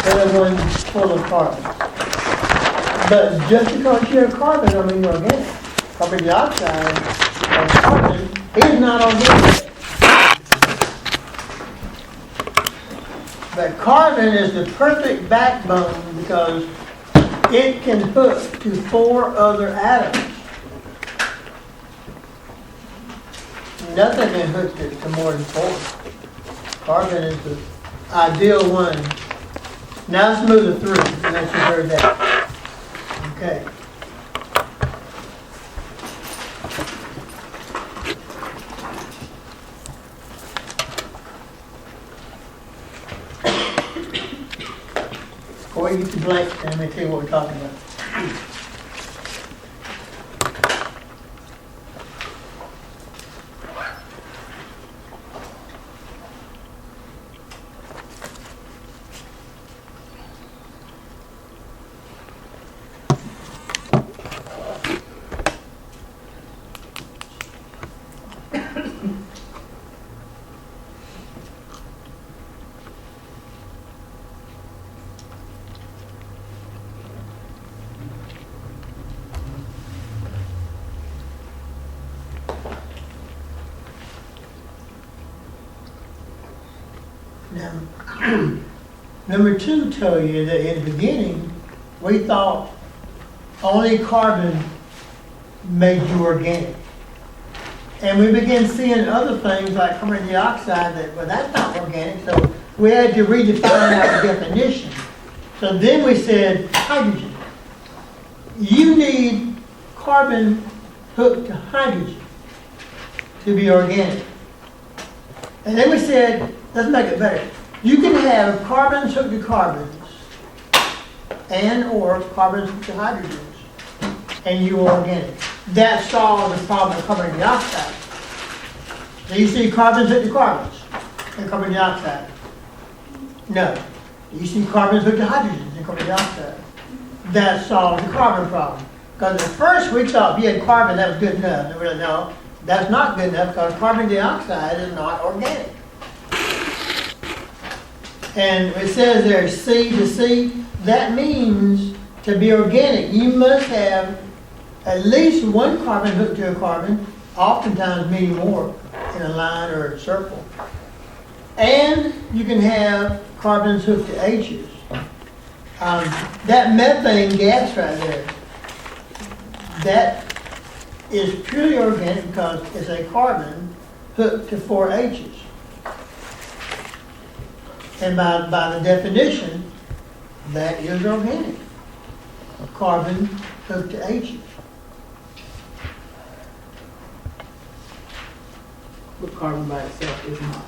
the other one full of carbon. But just because you have carbon, I mean you're organic. Carbon dioxide or carbon is not organic. But carbon is the perfect backbone because it can hook to 4 other atoms. Nothing can hook it to more than 4. Carbon is the ideal one. Now let's move to 3, unless you heard that. Okay. Before you get the blank, let me tell you what we're talking about. Now, number 2 tell you that in the beginning, we thought only carbon made you organic. And we began seeing other things like carbon dioxide that, well, that's not organic, so we had to redefine our definition. So then we said hydrogen. You need carbon hooked to hydrogen to be organic. And then we said, let's make it better. You can have carbons hooked to carbons and or carbons hooked to hydrogens, and you are organic. That solves the problem of carbon dioxide. So you see carbons hooked to carbons and carbon dioxide. No. You see carbons hooked to hydrogens and carbon dioxide. That solves the carbon problem. Because at first we thought if you had carbon, that was good enough. And we were like, no, that's not good enough because carbon dioxide is not organic. And it says there C to C. That means to be organic, you must have at least one carbon hooked to a carbon, oftentimes many more in a line or a circle. And you can have carbons hooked to H's. That methane gas right there, that is purely organic because it's a carbon hooked to 4 H's. And by the definition, that is organic. A carbon hooked to H's. But carbon by itself is not.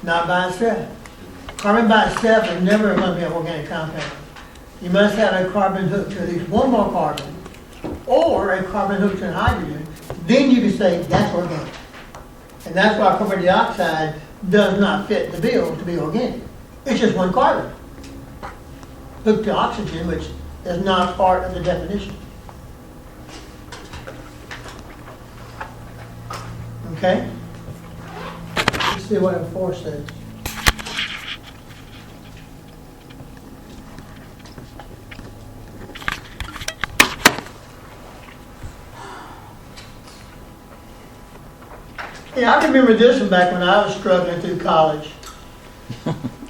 Not by itself. Carbon by itself is never going to be an organic compound. You must have a carbon hooked to at least one more carbon, or a carbon hooked to hydrogen. Then you can say that's organic. And that's why carbon dioxide does not fit the bill to be organic. It's just one carbon hooked to oxygen, which is not part of the definition. Okay? Let's see what F4 says. Yeah, I remember this one back when I was struggling through college.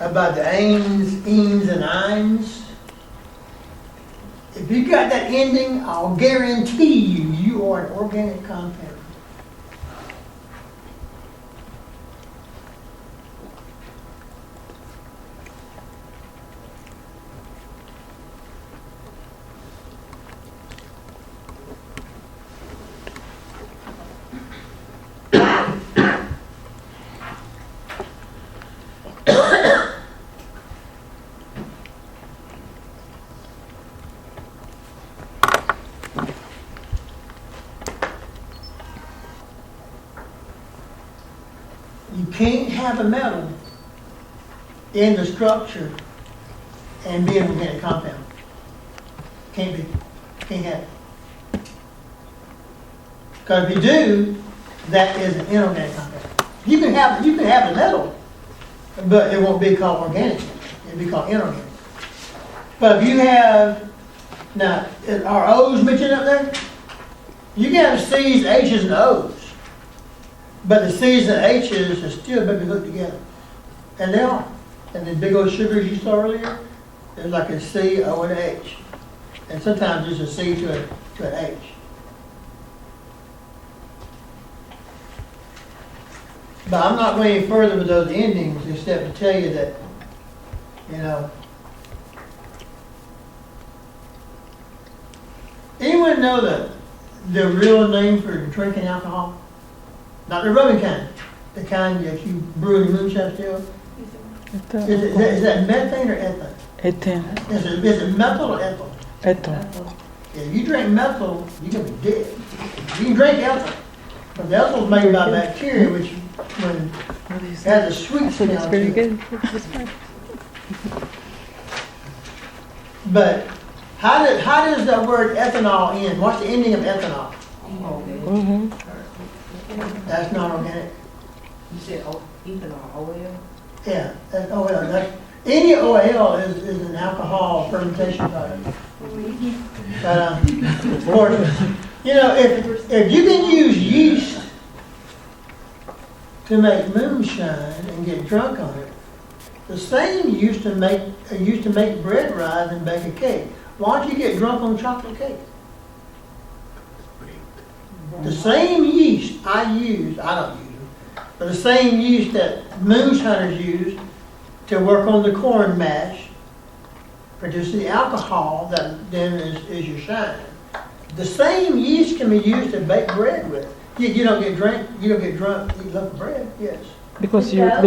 About the ains, enes, and ines. If you got that ending, I'll guarantee you are an organic compound. You can't have a metal in the structure and be an organic compound. Can't be. Can't have it. Because if you do, that is an inorganic compound. You can have a metal, but it won't be called organic. It'll be called inorganic. But if you have, now, are O's mentioned up there? You can have C's, H's, and O's. But the C's and H's are still maybe hooked together. And they are. And the big old sugars you saw earlier, there's like a C, O, and H. And sometimes there's a C to an H. But I'm not going any further with those endings except to tell you that, you know, anyone know the real name for drinking alcohol? Not the rubbing kind, the kind that you brew in the moonshine still. Is that methane or ethane? Ethane. Is it methyl or ethyl? Ethyl. Yeah, if you drink methyl, you're going to be dead. You can drink ethyl. But the ethyl is made by bacteria, which when it has a sweet So that's smell very to it. good. But how does the word ethanol end? What's the ending of ethanol? Mm-hmm. That's not organic. You said ethanol, oil? Yeah, that's OL. Any OL is an alcohol fermentation product. But of course, you know, if you can use yeast to make moonshine and get drunk on it, the same used to make bread rise and bake a cake. Why don't you get drunk on chocolate cake? The same yeast I don't use it, but the same yeast that moonshiners use to work on the corn mash produces the alcohol that then is your shine. The same yeast can be used to bake bread with. You don't get drunk, eat loaf of bread, yes. Because So at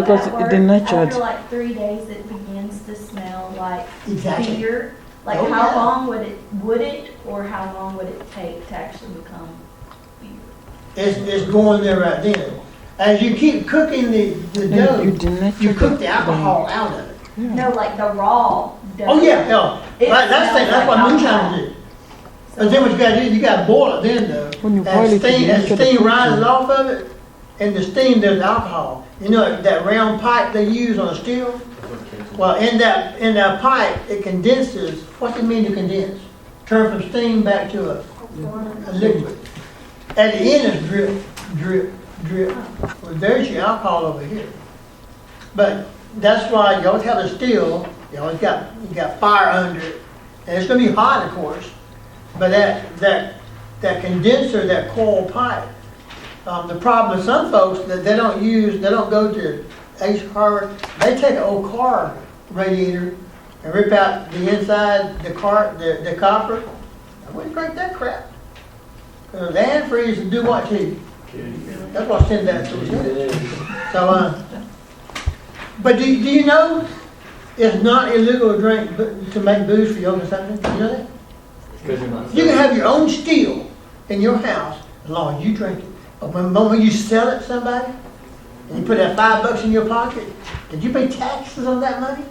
the nature. After like 3 days, it begins to smell like Exactly. beer. Like Oh, how yeah. long would it, or how long would it take to actually become beer? It's going there right then. As you keep cooking the dough, you cook the alcohol out of it. No, like the raw dough. Oh, yeah, no. It That's smells what like moonshiners alcohol. do. But then what you gotta do, you gotta boil it then though. When you boil it, you As make steam it rises fruity. off of it, and the steam does alcohol. You know that round pipe they use on a still? Well, in that pipe, it condenses. What does it mean to condense? Turn from steam back to a liquid. At the end is drip, drip, drip. Well, there's your alcohol over here. But that's why you always have a still. You always got fire under it, and it's going to be hot, of course. But that condenser, that coil pipe. The problem with some folks that they don't go to Ace Hardware. They take an old car radiator and rip out the inside, the copper. I wouldn't drink that crap. The antifreeze will do what to you? That's what's in that. So, but do you know it's not illegal to drink to make booze for your own consumption? Do you know that? You can have your own still in your house as long as you drink it. But when you sell it to somebody and you put that $5 in your pocket, did you pay taxes on that money?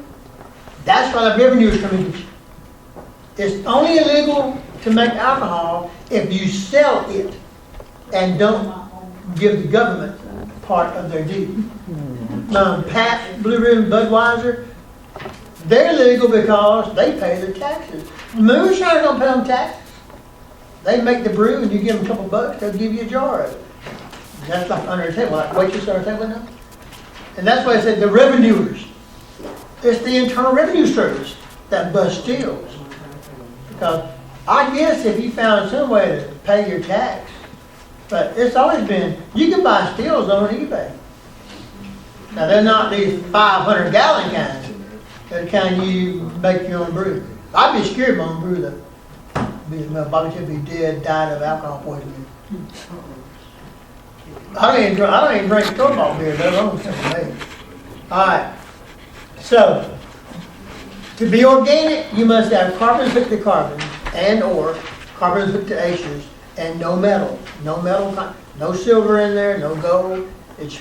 That's why the revenue is coming. It's only illegal to make alcohol if you sell it and don't give the government part of their due. Pabst, Blue Ribbon, Budweiser, they're legal because they pay their taxes. Moonshiners don't pay them taxes. They make the brew and you give them a couple bucks, they'll give you a jar of it. And that's like under the table, like waitress on the table now. And that's why I said the revenuers. It's the Internal Revenue Service that busts stills. Because I guess if you found some way to pay your tax, but it's always been, you can buy stills on eBay. Now they're not these 500-gallon kinds. They're the kind you make your own brew. I'd be scared of my own brew though. Bobby should be dead, died of alcohol poisoning. I don't even drink store-bought beer, let alone something made. All right. So, to be organic, you must have carbons hooked to carbons and/or carbons hooked to H's and no metal. No silver in there, no gold. It's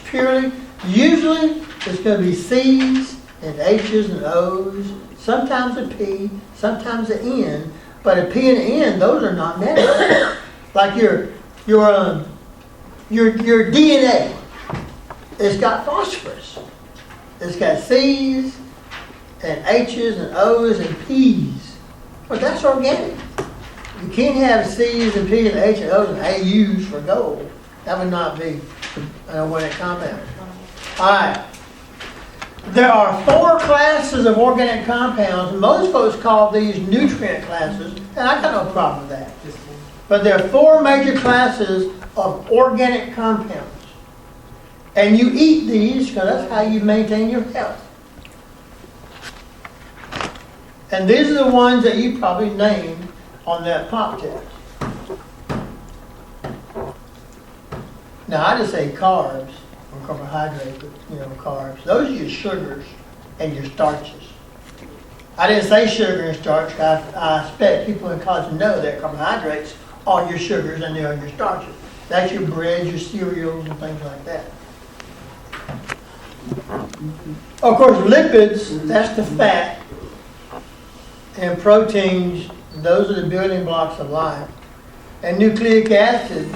usually it's going to be C's and H's and O's, sometimes a P, sometimes an N, but a P and an N, those are not metals. Like your DNA, it's got phosphorus. It's got C's and H's and O's and P's. But that's organic. You can't have C's and P's and H's and O's and AU's for gold. That would not be an organic compound. All right. There are 4 classes of organic compounds. Most folks call these nutrient classes, and I got no problem with that. But there are 4 major classes of organic compounds. And you eat these because that's how you maintain your health. And these are the ones that you probably named on that pop test. Now, I just say carbs or carbohydrates, but carbs. Those are your sugars and your starches. I didn't say sugar and starch. I expect people in college to know that carbohydrates are your sugars and they are your starches. That's your bread, your cereals, and things like that. Of course, lipids, that's the fat, and proteins, those are the building blocks of life. And nucleic acids,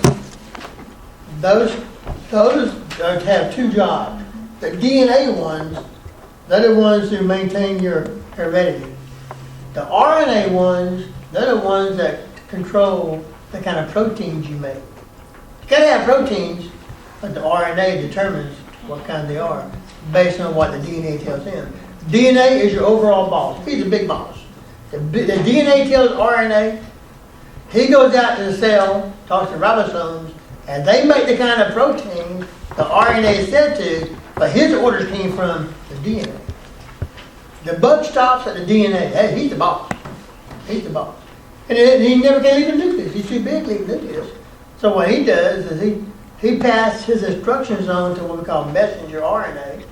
those have 2 jobs. The DNA ones, they're the ones who maintain your heredity. The RNA ones, they're the ones that control the kind of proteins you make. You gotta have proteins, but the RNA determines what kind they are, based on what the DNA tells him. DNA is your overall boss. He's the big boss. The DNA tells RNA, he goes out to the cell, talks to ribosomes, and they make the kind of protein the RNA is said to, but his orders came from the DNA. The buck stops at the DNA. Hey, he's the boss. He's the boss. And he never can leave the nucleus. He's too big to leave the nucleus. So what he does is he passes his instructions on to what we call messenger RNA,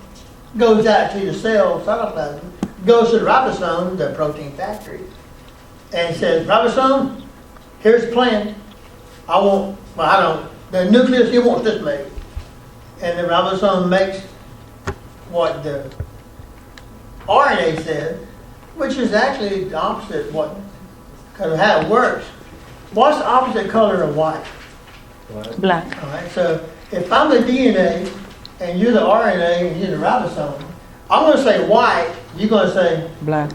goes out to the cell cytoplasm, goes to the ribosome, the protein factory, and says, ribosome, here's the plan. The nucleus, he wants this made. And the ribosome makes what the RNA said, which is actually the opposite because of how it works. What's the opposite color of white? Black. All right, so if I'm the DNA and you're the RNA and you're the ribosome, I'm going to say white, you're going to say Black.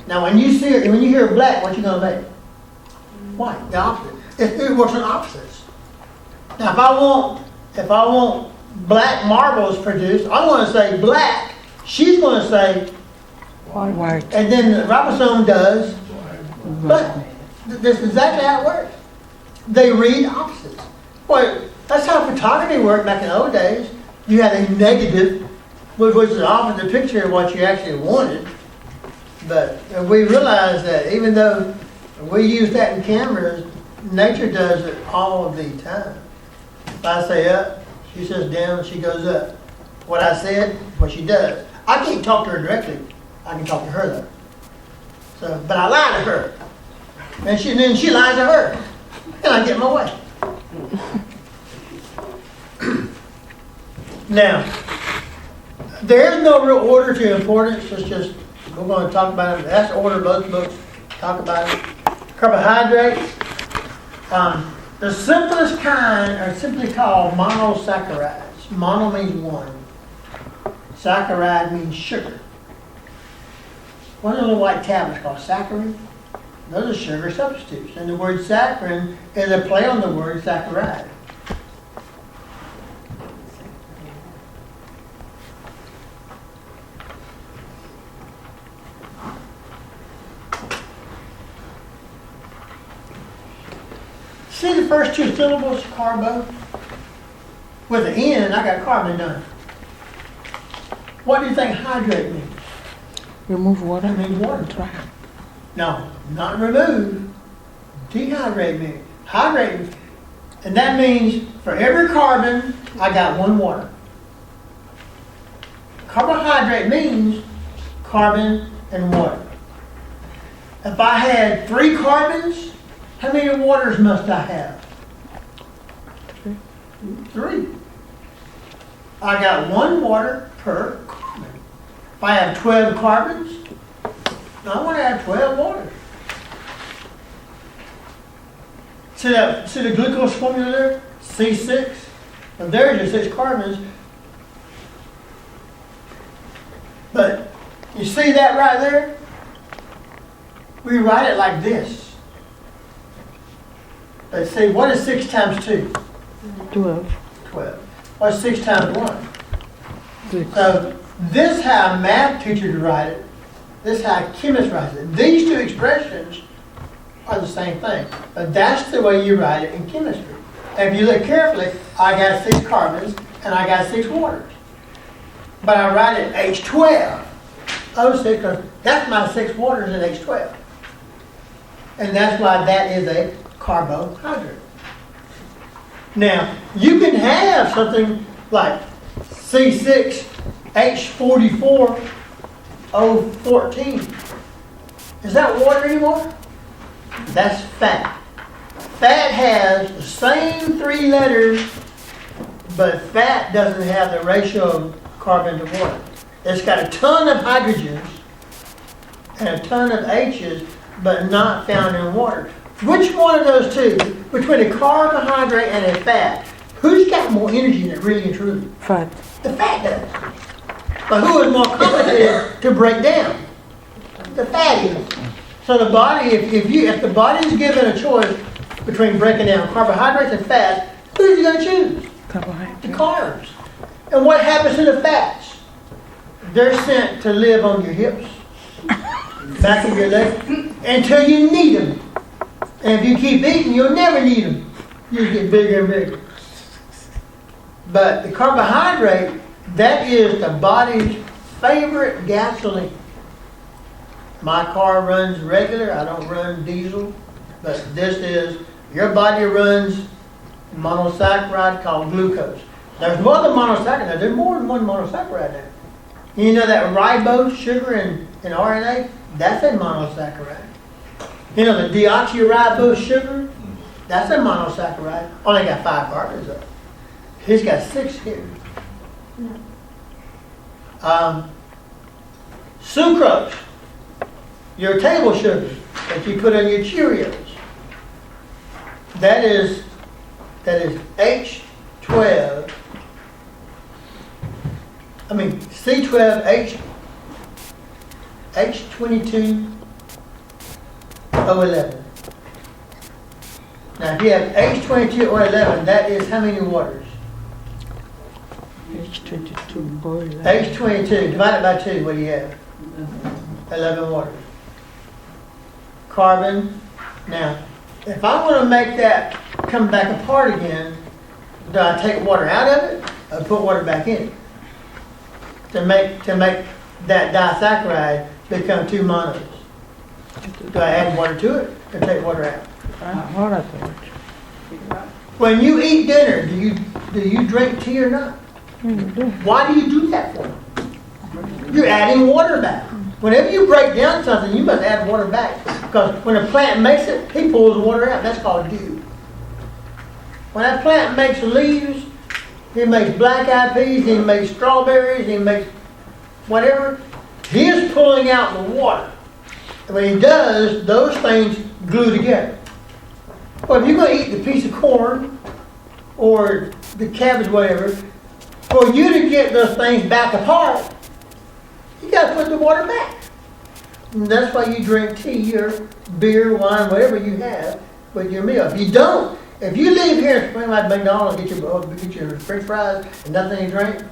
Now when you hear black, what you going to make? White, the opposite. It works on opposites. Now if I want black marbles produced, I'm going to say black, she's going to say White. and then the ribosome does black. This is exactly how it works. They read opposites. Well, that's how photography worked back in the old days. You had a negative, which was the opposite picture of what you actually wanted. But we realized that even though we use that in cameras, nature does it all the time. If I say up, she says down, she goes up. What I said, what she does. I can't talk to her directly. I can talk to her though. So, but I lie to her. And then she lies to her. And I get my way. Now, there is no real order to importance. It's just, we're going to talk about it. That's the order most books talk about it. Carbohydrates. The simplest kind are simply called monosaccharides. Mono means one. Saccharide means sugar. What are the little white tablets called? Saccharin? Those are sugar substitutes. And the word saccharin is a play on the word saccharide. See the first 2 syllables, carbo? With an N, I got carbon done. What do you think hydrate means? Remove water. It means water. Dry. No, not remove. Dehydrate means. Hydrate. And that means for every carbon, I got 1 water. Carbohydrate means carbon and water. If I had 3 carbons, how many waters must I have? 3. I got 1 water per carbon. If I have 12 carbons, I want to have 12 waters. See the glucose formula there? C6. And there's your 6 carbons. But you see that right there? we write it like this. Let's see, what is 6 times 2? 12. 12. What's 6 times 1? 6. So this is how a math teacher would write it. This is how a chemist writes it. These two expressions are the same thing. But that's the way you write it in chemistry. And if you look carefully, I got 6 carbons and I got 6 waters. But I write it H12. O6, because that's my 6 waters in H12. And that's why that is a carbohydrate. Now, you can have something like C6H44O14. Is that water anymore? That's fat. Fat has the same 3 letters, but fat doesn't have the ratio of carbon to water. It's got a ton of hydrogens and a ton of H's, but not found in water. Which one of those two, between a carbohydrate and a fat, who's got more energy in it, really and truly? Fat. The fat does. But who is more complicated to break down? The fat is. So the body, if the body is given a choice between breaking down carbohydrates and fats, who's he going to choose? Carbohydrate. The carbs. And what happens to the fats? They're sent to live on your hips, back of your legs, until you need them. And if you keep eating, you'll never need them. You get bigger and bigger. But the carbohydrate, that is the body's favorite gasoline. My car runs regular. I don't run diesel. But this is, your body runs monosaccharide called glucose. There's no other monosaccharide. There's more than one monosaccharide there. You know that ribose sugar in RNA? That's a monosaccharide. You know the deoxyribose sugar? That's a monosaccharide. Only got 5 carbons though. He's got 6 here. Sucrose, your table sugar that you put in your Cheerios. That is H12. I mean C12H H22O11. Now if you have H22O11, that is how many waters? H22 boil. H22 divided by 2, what do you have? 11 waters. Carbon. Now, if I want to make that come back apart again, do I take water out of it or put water back in it? To make that disaccharide become 2 monos. Do I add water to it or take water out? When you eat dinner, do you drink tea or not? Why do you do that for? You're adding water back. Whenever you break down something, you must add water back. Because when a plant makes it, he pulls water out. That's called dew. When that plant makes leaves, he makes black-eyed peas, he makes strawberries, he makes whatever. He is pulling out the water. And when he does, those things glue together. Well, if you're going to eat the piece of corn or the cabbage, whatever, for you to get those things back apart, you got to put the water back. And that's why you drink tea or beer, wine, whatever you have with your meal. If you don't, if you leave here and swing like McDonald's, get your French fries and nothing to drink,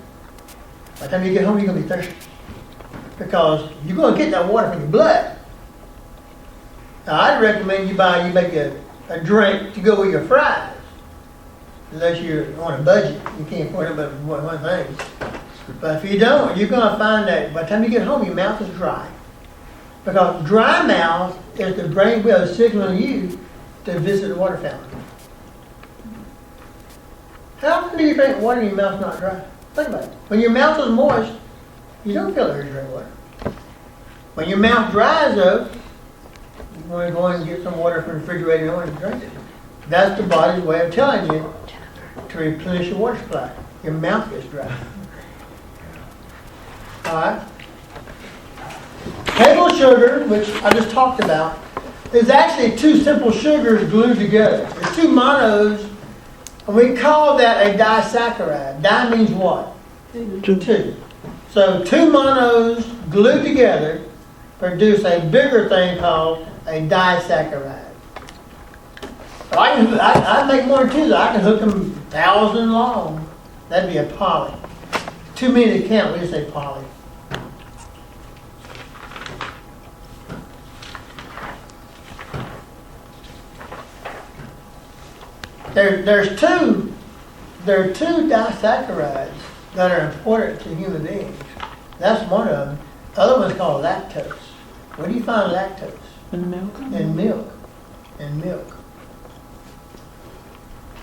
by the time you get home, you're going to be thirsty. Because you're going to get that water from your blood. Now, I'd recommend you make a drink to go with your fries. Unless you're on a budget, you can't afford it but one thing. But if you don't, you're going to find that by the time you get home, your mouth is dry. Because dry mouth is the brain will signaling you to visit the water fountain. How often do you drink water and your mouth's not dry? Think about it. When your mouth is moist, you don't feel the urge to drink water. When your mouth dries though, you want to go and get some water from the refrigerator and drink it. That's the body's way of telling you to replenish your water supply. Your mouth gets dry. Alright? Table sugar, which I just talked about, is actually 2 simple sugars glued together. It's 2 monos, and we call that a disaccharide. Di means what? 2. So 2 monos glued together produce a bigger thing called a disaccharide. So I make more too, though. I can hook them 1,000 long. That'd be a poly. Too many to count, we just say poly. There are two disaccharides that are important to human beings. That's one of them. The other one's called lactose. Where do you find lactose? In milk. In milk. In milk.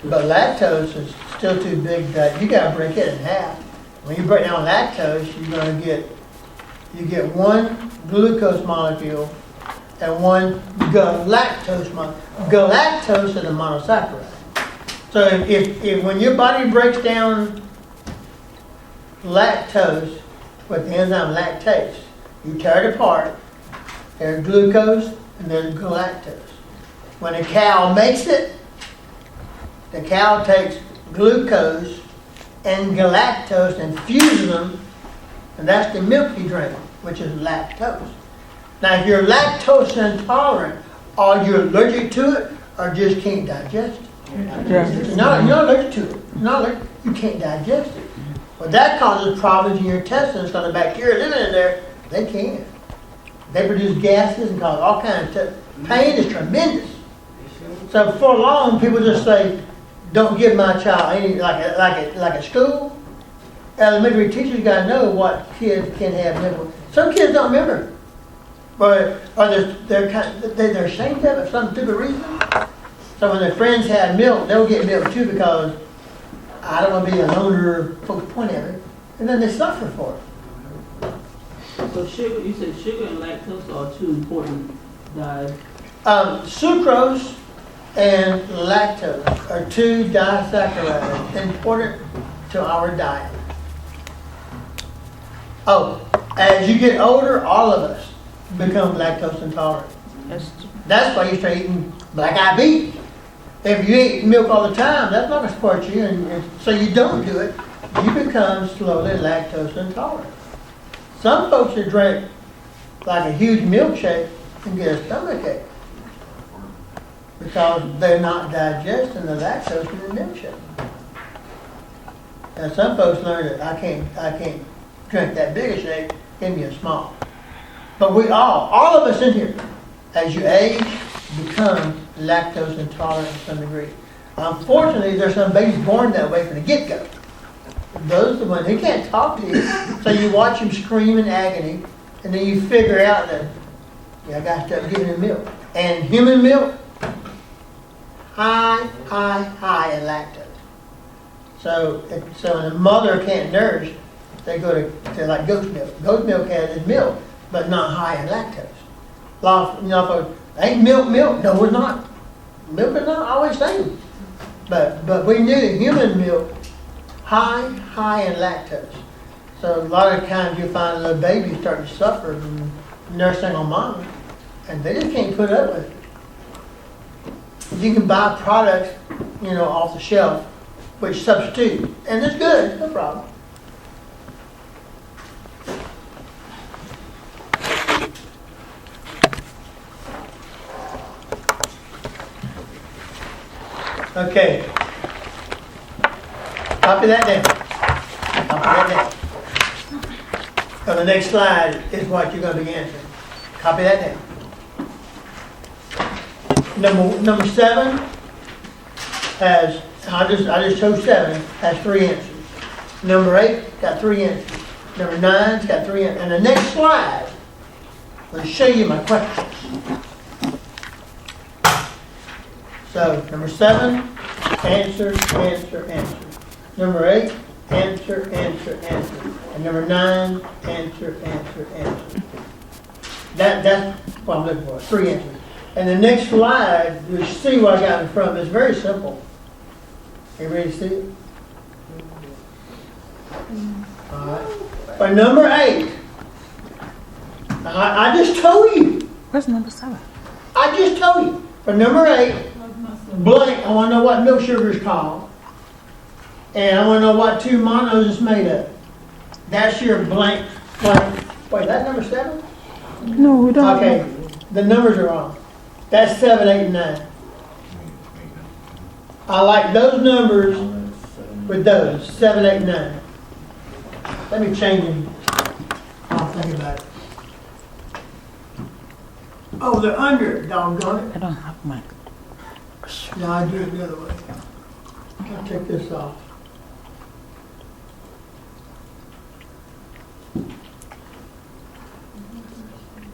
But lactose is still too big that you gotta break it in half. When you break down lactose, you get one glucose molecule and one galactose molecule. Galactose is a monosaccharide. So if when your body breaks down lactose with the enzyme lactase, you tear it apart, there's glucose and there's galactose. When a cow makes it, the cow takes glucose and galactose and fuses them, and that's the milk you drink, which is lactose. Now, if you're lactose intolerant, are you allergic to it or just can't digest it? Yeah. You're not allergic to it. You can't digest it. Well, that causes problems in your intestines because the bacteria living in there, they can't. They produce gases and cause all kinds of stuff. Pain is tremendous. So before long, people just say, don't give my child any, like a school. Elementary teachers got to know what kids can have milk. Some kids don't remember. Or they're ashamed of it for some stupid reason. So when their friends have milk, they'll get milk too because I don't want to be a loner, folks point at it. And then they suffer for it. So sugar, you said sugar and lactose are two important dyes. Sucrose and lactose are two disaccharides important to our diet. Oh, as you get older, all of us become lactose intolerant. That's why you start eating black-eyed peas. If you eat milk all the time, that's not going to support you, and so you don't do it, you become slowly lactose intolerant. Some folks that drink like a huge milkshake can get a stomachache because they're not digesting the lactose in the milkshake. And some folks learn that I can't drink that big a shake, give me a small. But we all of us in here, as you age, become lactose intolerant to some degree. Unfortunately, there's some babies born that way from the get-go. Those are the ones, he can't talk to you, so you watch him scream in agony, and then you figure out that, I got to start giving him milk. And human milk, high in lactose. So when a mother can't nourish, they go to like goat milk. Goat milk has milk, but not high in lactose. Ain't milk? No, we're not. Milk is not always same. But we knew that human milk, high in lactose. So a lot of times you find little babies start to suffer from nursing on mama, and they just can't put up with it. You can buy products, off the shelf, which substitute, and it's good, no problem. Okay. Copy that down. So the next slide is what you're going to be answering. Copy that down. Number 7 has, I just chose 7, has 3 answers. Number 8 got 3 answers. Number 9's got 3 answers. And the next slide will show you my questions. So, number 7, answer. Number 8, answer. And number 9, answer. That's what I'm looking for, 3 answers. And the next slide, you'll see what I got in front of it. It's very simple. You ready to see it? All right. For number 8, I just told you. Where's number 7? I just told you. For number 8, blank, I want to know what milk sugar is called. And I want to know what 2 monos is made of. That's your blank. Wait, that's number 7? No, we don't. Okay, the numbers are wrong. That's 7, 8, and 9. I like those numbers with those, 7, 8, and 9. Let me change them. I'll think about it. Oh, they're under, doggone I don't have mine. it. No, I do it the other way. I'll take this off.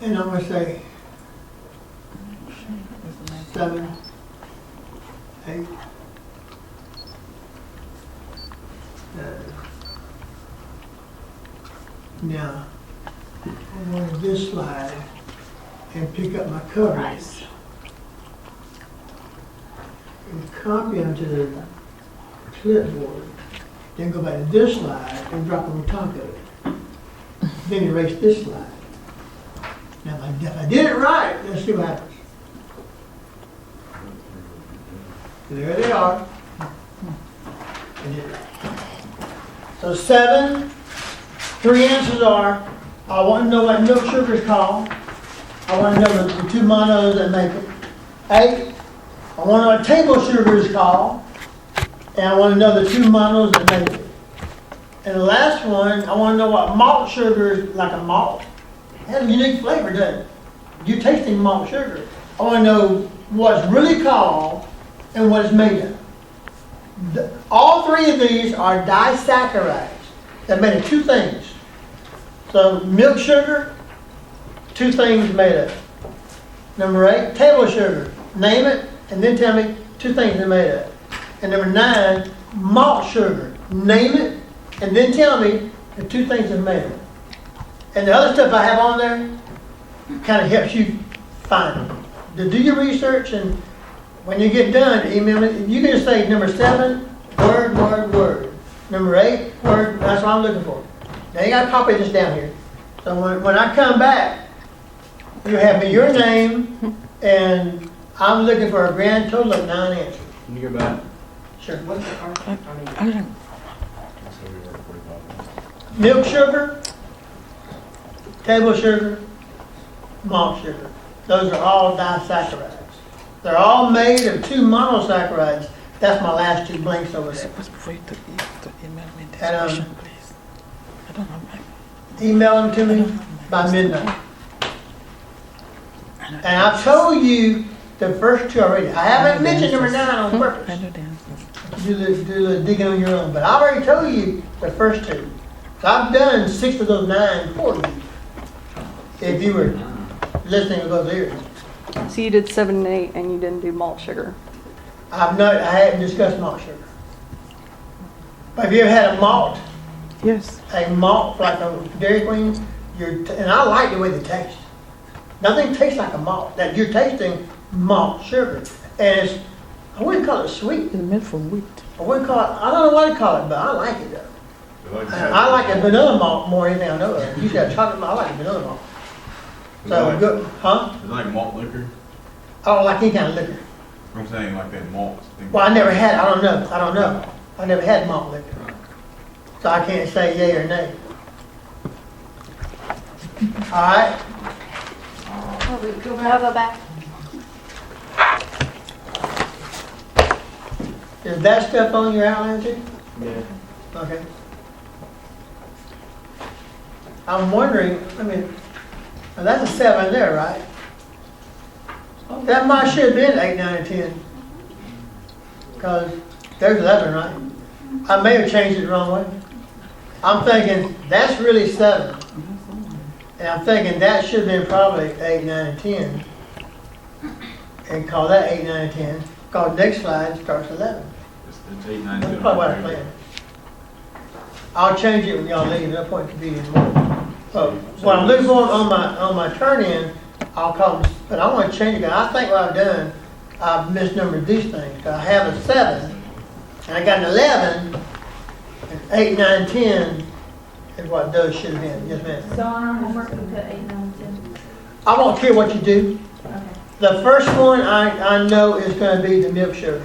And I'm gonna say 7, 8, 9. Now, I'm going to this slide and pick up my coverage. And copy onto the clipboard. Then go back to this slide and drop on top of it. Then erase this slide. Now, if I did it right, let's see what happens. There they are. I did it right. So 7, 3 answers are, I want to know what milk sugar is called. I want to know the 2 monos that make it. 8, I want to know what table sugar is called. And I want to know the 2 monos that make it. And the last one, I want to know what malt sugar is, like a malt. It has a unique flavor, doesn't it? You're tasting malt sugar. I want to know what it's really called and what it's made of. All 3 of these are disaccharides that made of 2 things. So milk sugar, 2 things made of. Number 8, table sugar. Name it and then tell me 2 things they're made of. And number 9, malt sugar. Name it and then tell me the 2 things they're made of. And the other stuff I have on there kind of helps you find them. To do your research, and when you get done, email me. You can just say number 7, word, word, word. Number 8, word, that's what I'm looking for. Now you got to copy this down here. So when I come back, you have me your name, and I'm looking for a grand total of 9 answers. Can you go back? Sure. What's the art? I didn't. Milk sugar, table sugar, malt sugar. Those are all disaccharides. They're all made of 2 monosaccharides. That's my last 2 blanks over there. Supposed for you to email me this And, question, please. I don't have mine. Email them to me by midnight. And I've told you the first 2 already. I haven't mentioned number 9 on I purpose. know the answers. Do the digging on your own. But I've already told you the first 2. So I've done 6 of those 9 for you. If you were listening to those ears. So you did 7 and 8 and you didn't do malt sugar. I hadn't discussed malt sugar. But have you ever had a malt? Yes. A malt like a Dairy Queen? And I like the way they taste. Nothing tastes like a malt. That you're tasting malt sugar. And it's, I wouldn't call it sweet. It's made from wheat. I wouldn't call it, I don't know what to call it, but I like it though. I like a vanilla malt more than anything I know of. You got chocolate malt, I like a vanilla malt. So, good, huh? Is it like malt liquor? I don't like any kind of liquor. I'm saying like that malt thing. Well, I never had, I don't know. I never had malt liquor. So I can't say yay or nay. All right? I'll go back. Is that stuff on your outline too? Yeah. Okay. I'm wondering, well, that's a 7 there, right? That might should have been 8, 9, and 10. Because there's 11, right? I may have changed it the wrong way. I'm thinking that's really 7. And I'm thinking that should have been probably 8, 9, and 10. And call that 8, 9, and 10. Because next slide starts 11. It's 8, 9, 10. That's probably what I planned. I'll change it when y'all leave. No point to be anymore. So what I'm looking for on my turn in, I'll call them, but I want to change it. I think what I've done, I've misnumbered these things. I have a 7, and I got an 11, and 8, 9, 10 is what those should have been. Yes, ma'am. So on our homework, we put 8, 9, 10. I won't care what you do. Okay. The first one I know is going to be the milk sugar.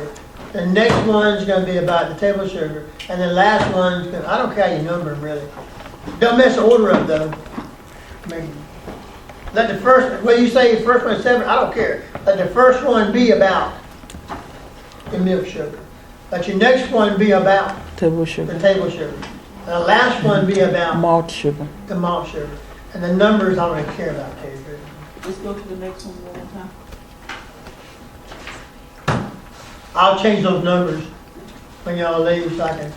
The next one's going to be about the table sugar. And the last one's going to, I don't care how you number them really. Don't mess the order up though. Let the first, whether you say the first one is 7, I don't care. Let the first one be about the milk sugar. Let your next one be about Table the sugar. table sugar. And the last one be about Malt sugar. the malt sugar. And the numbers I don't really care about, tell you the truth. Let's go to the next one one more time. I'll change those numbers when y'all leave so I can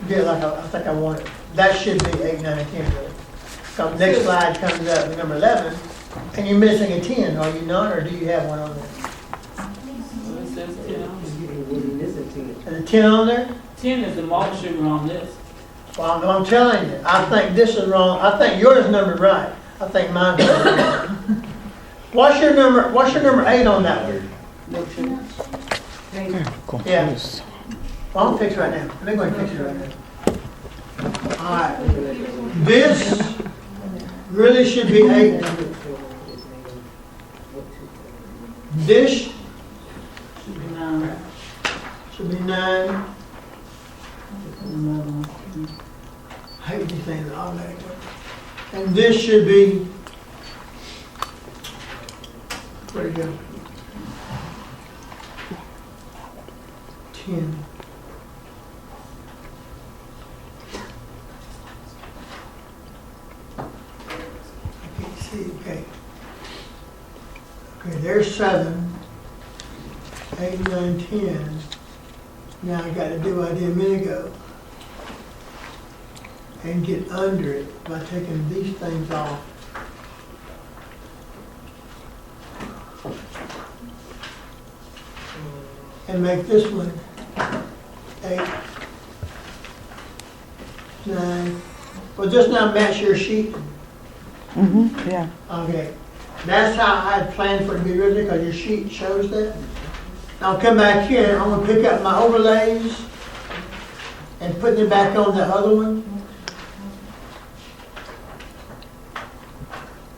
get it like I think I want it. That should be 8, 9, and 10 really. So the next slide comes up with number 11, and you're missing a 10, are you not, or do you have one on there? So it says 10. Is a 10 on there? 10 is the malt sugar on this. Well, I'm telling you, I think this is wrong. I think yours numbered right. I think mine's wrong. What's your number 8 on that one? Milk sugar. Confused. Well, I'll fix it right now. Let me go ahead and fix it right now. All right. This really should be 8. This Should be 9. should be 9. 11. I hate these things automatically. And this should be, where'd it go? 10. I can't see, okay. Okay, there's 7, 8, 9, 10. Now I got to do what I did a minute ago. And get under it by taking these things off. And make this one 8, 9. Well, just now match your sheet. Yeah. Okay. That's how I had planned for it to be written, because your sheet shows that. I'll come back here and I'm gonna pick up my overlays and putting it back on the other one.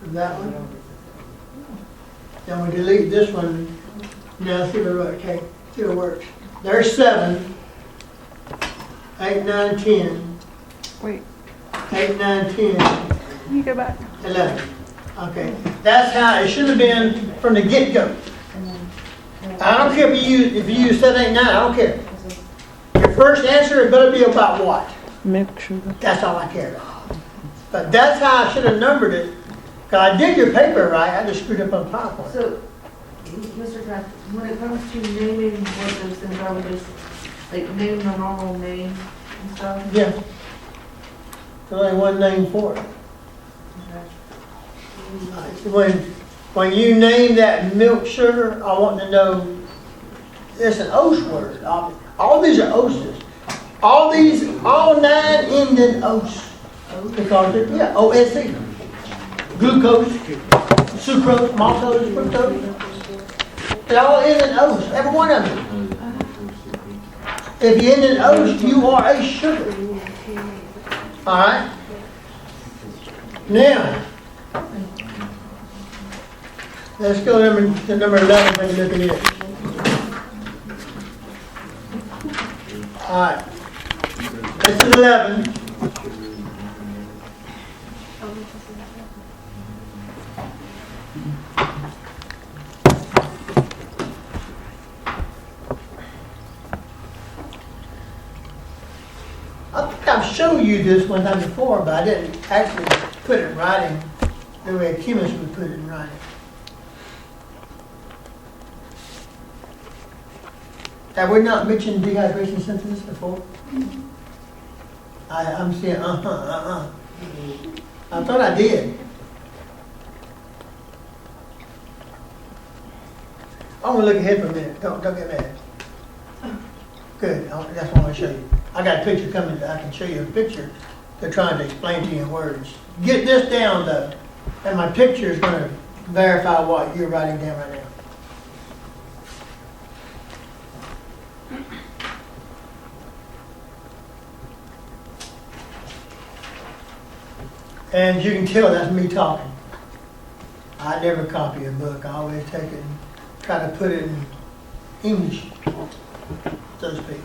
That one. Then we delete this one. Now see if it works. Okay, see if it works. There's 7, 8, 9, 10. Wait, 8, 9, 10, you go back. 11. Okay, that's how it should have been from the get-go. I don't care if you use 7, 8, 9. I don't care. Your first answer better be about what? Milk sugar. That's all I care about. But that's how I should have numbered it. Because I did your paper right, I just screwed up on PowerPoint. So, Mr. Kraft, when it comes to naming what those things are, we just, like, name the normal name and stuff? Yeah. There's only one name for it. When you name that milk sugar, I want to know, it's an OS word. All these are OSes. All 9 end in OS. Because, OSE. Glucose, sucrose, maltose, fructose. They all end in OS, every one of them. If you end in OS, you are a sugar. All right? Now, let's go to number 11 and look at it. All right. This is 11. I think I've shown you this one time before, but I didn't actually put it in writing the way a chemist would put it in writing. Have we not mentioned dehydration synthesis before? I'm saying, I thought I did. I'm gonna look ahead for a minute. Don't get mad. Good. That's what I want to show you. I got a picture coming. I can show you a picture. They're trying to explain to you in words. Get this down though, and my picture is going to verify what you're writing down right now. And you can tell that's me talking. I never copy a book. I always take it and try to put it in English, so to speak.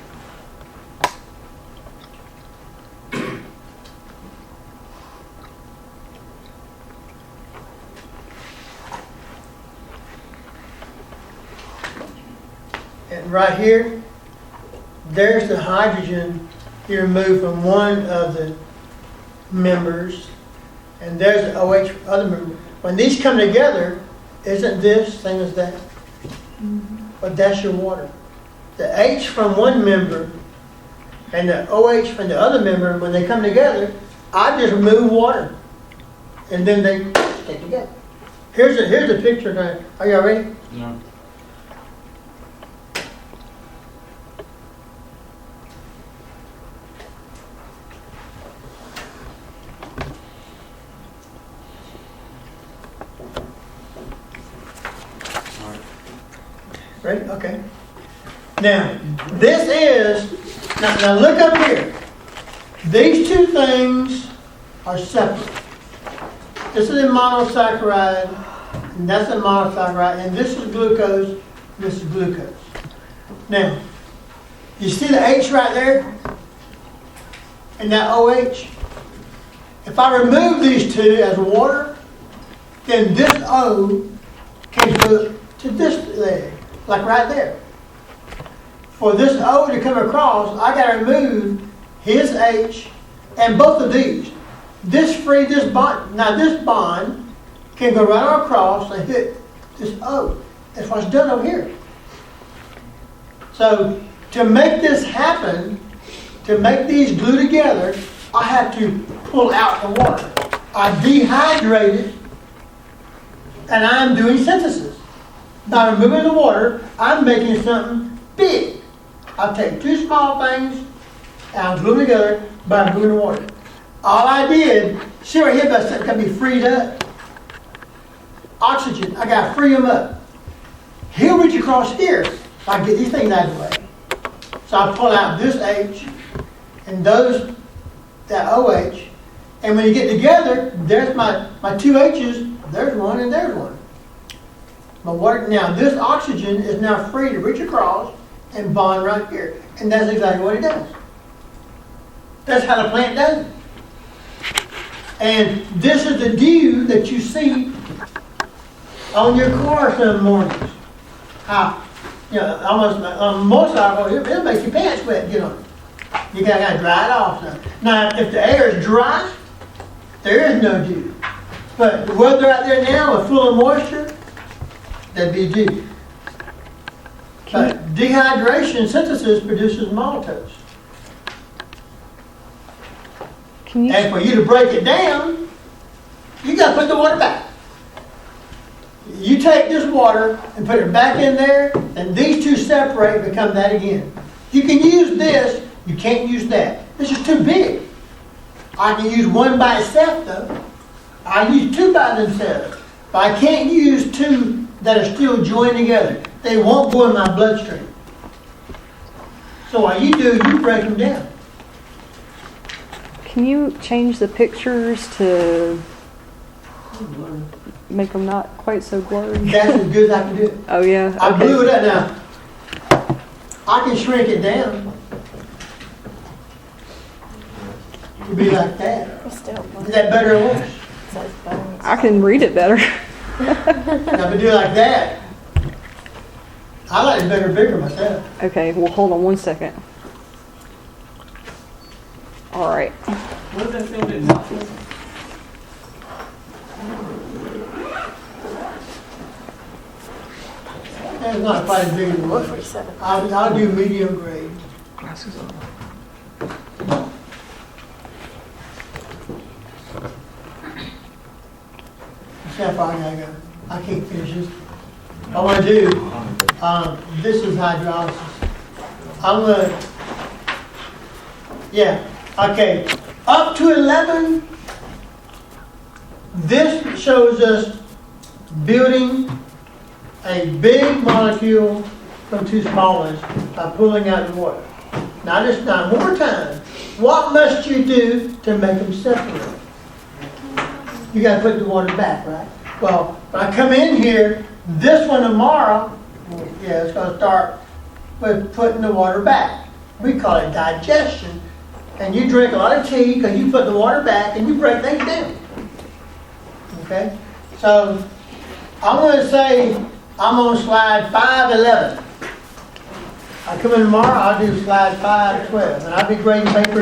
And right here, there's the hydrogen you remove from one of the members, and there's the OH other member. When these come together, isn't this same as that? But that's your water. The H from one member and the OH from the other member, when they come together, I just remove water. And then they stay together. Here's a picture now. Are y'all ready? No. Ready? Okay. Now, this is, now look up here. These two things are separate. This is a monosaccharide, and that's a monosaccharide, and this is glucose, this is glucose. Now, you see the H right there? And that OH? If I remove these two as water, then this O can go to this leg, like right there. For this O to come across, I got to remove his H and both of these. This free this bond. Now this bond can go right across and hit this O. That's what's done over here. So to make this happen, to make these glue together, I have to pull out the water. I dehydrate it, and I'm doing synthesis. By removing the water, I'm making something big. I take two small things and I glue them together by removing the water. All I did, see right here, that stuff can be freed up. Oxygen, I got to free them up. He'll reach across here if I get these things out of the way. So I pull out this H and that OH, and when you get together, there's my two H's, there's one and there's one. My water, now this oxygen is now free to reach across and bond right here. And that's exactly what it does. That's how the plant does it. And this is the dew that you see on your car some mornings. How, most of it, it'll make your pants wet, get on it. You gotta dry it off now. Now, if the air is dry, there is no dew. But the weather out there now is full of moisture, that'd be dew. But dehydration synthesis produces maltose. And for you to break it down, you got to put the water back. You take this water and put it back in there, and these two separate and become that again. You can use this, you can't use that. This is too big. I can use one by itself though. I use two by themselves. But I can't use two that are still joined together. They won't go in my bloodstream. So what you do, you break them down. Can you change the pictures to make them not quite so blurry? That's as good as I can do it. Oh yeah. I Okay. blew it up now. I can shrink it down to be like that. Is that better or worse? I can read it better. Now, if I do it like that, I like it better bigger myself. Okay. Well, hold on one second. All right. What does that say with maltose? That's not quite as big as it was. I'll do medium grade. See how far I gotta go. I can't finish this. I want to do, this is hydrolysis. I'm going to, yeah, okay. Up to 11, this shows us building a big molecule from two small ones by pulling out the water. Now this time, one more time. What must you do to make them separate? You got to put the water back, right? Well, when I come in here, this one tomorrow, yeah, it's going to start with putting the water back. We call it digestion. And you drink a lot of tea because you put the water back and you break things down. Okay? So, I'm going to say, I'm on slide 511. I come in tomorrow, I'll do slide 5, 12, and I'll be grading paper